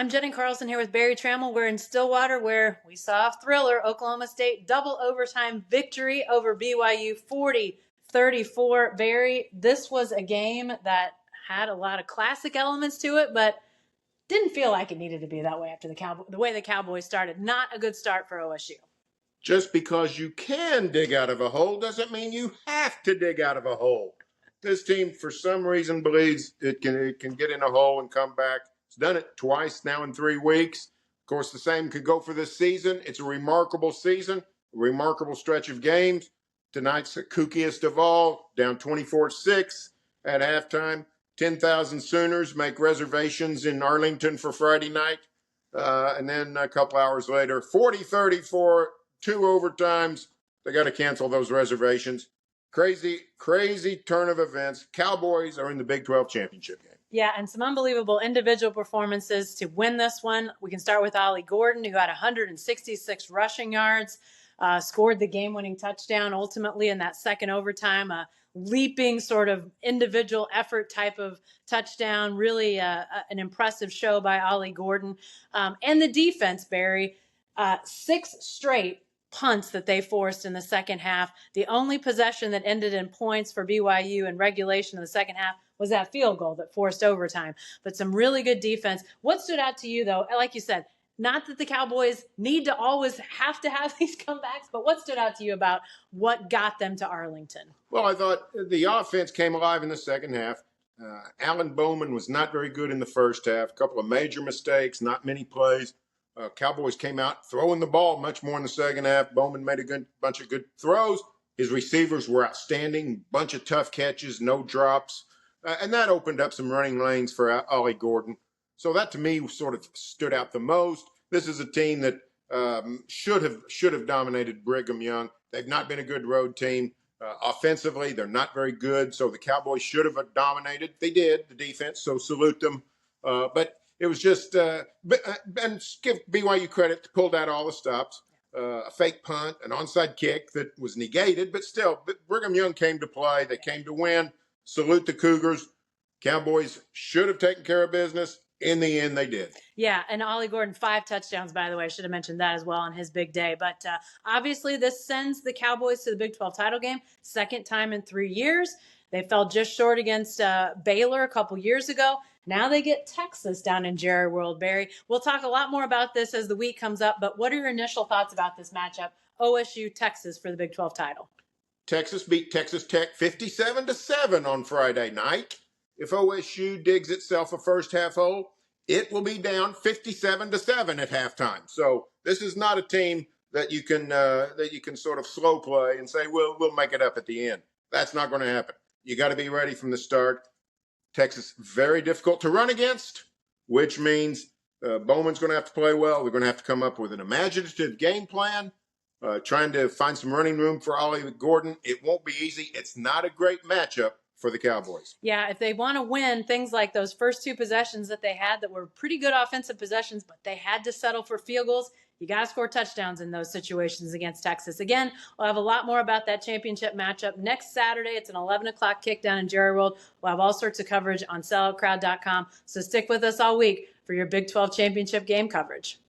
I'm Jenni Carlson here with Barry Trammell. We're in Stillwater where we saw a thriller. Oklahoma State double overtime victory over BYU 40-34. Barry, this was a game that had a lot of classic elements to it, but didn't feel like it needed to be that way after the way the Cowboys started. Not a good start for OSU. Just because you can dig out of a hole doesn't mean you have to dig out of a hole. This team, for some reason, believes it can get in a hole and come back. It's done it twice now in 3 weeks. Of course, the same could go for this season. It's a remarkable season, a remarkable stretch of games. Tonight's the kookiest of all, down 24-6 at halftime. 10,000 Sooners make reservations in Arlington for Friday night. And then a couple hours later, 40-34, 2 overtimes. They got to cancel those reservations. Crazy turn of events. Cowboys are in the Big 12 championship game. Yeah, and some unbelievable individual performances to win this one. We can start with Ollie Gordon, who had 166 rushing yards, scored the game-winning touchdown ultimately in that second overtime, a leaping sort of individual effort type of touchdown. Really an impressive show by Ollie Gordon. And the defense, Barry, 6 straight punts that they forced in the second half. The only possession that ended in points for BYU in regulation in the second half was that field goal that forced overtime. But some really good defense. What stood out to you, though, like you said, not that the Cowboys need to always have to have these comebacks, but what stood out to you about what got them to Arlington? Well, I thought the offense came alive in the second half. Alan Bowman was not very good in the first half. A couple of major mistakes, not many plays. Cowboys came out throwing the ball much more in the second half. Bowman made a bunch of good throws. His receivers were outstanding, bunch of tough catches, no drops. And that opened up some running lanes for Ollie Gordon. So that, to me, sort of stood out the most. This is a team that should have dominated Brigham Young. They've not been a good road team. Offensively, they're not very good. So the Cowboys should have dominated. They did, the defense, so salute them. But it was just, and give BYU credit, pulled out all the stops. A fake punt, an onside kick that was negated, but still, Brigham Young came to play. They came to win. Salute the Cougars. Cowboys should have taken care of business. In the end, they did. Yeah, and Ollie Gordon, 5 touchdowns, by the way. I should have mentioned that as well on his big day. But obviously, this sends the Cowboys to the Big 12 title game, second time in 3 years. They fell just short against Baylor a couple years ago. Now they get Texas down in Jerry World, Barry. We'll talk a lot more about this as the week comes up, but what are your initial thoughts about this matchup, OSU-Texas for the Big 12 title? Texas beat Texas Tech 57-7 on Friday night. If OSU digs itself a first half hole, it will be down 57-7 at halftime. So this is not a team that you can sort of slow play and say, well, we'll make it up at the end. That's not going to happen. You got to be ready from the start. Texas, very difficult to run against, which means Bowman's going to have to play well. They're going to have to come up with an imaginative game plan, trying to find some running room for Ollie Gordon. It won't be easy. It's not a great matchup for the Cowboys. Yeah, if they want to win, things like those first 2 possessions that they had that were pretty good offensive possessions, but they had to settle for field goals, you got to score touchdowns in those situations against Texas. Again, we'll have a lot more about that championship matchup next Saturday. It's an 11 o'clock kick down in Jerry World. We'll have all sorts of coverage on selloutcrowd.com. So stick with us all week for your Big 12 championship game coverage.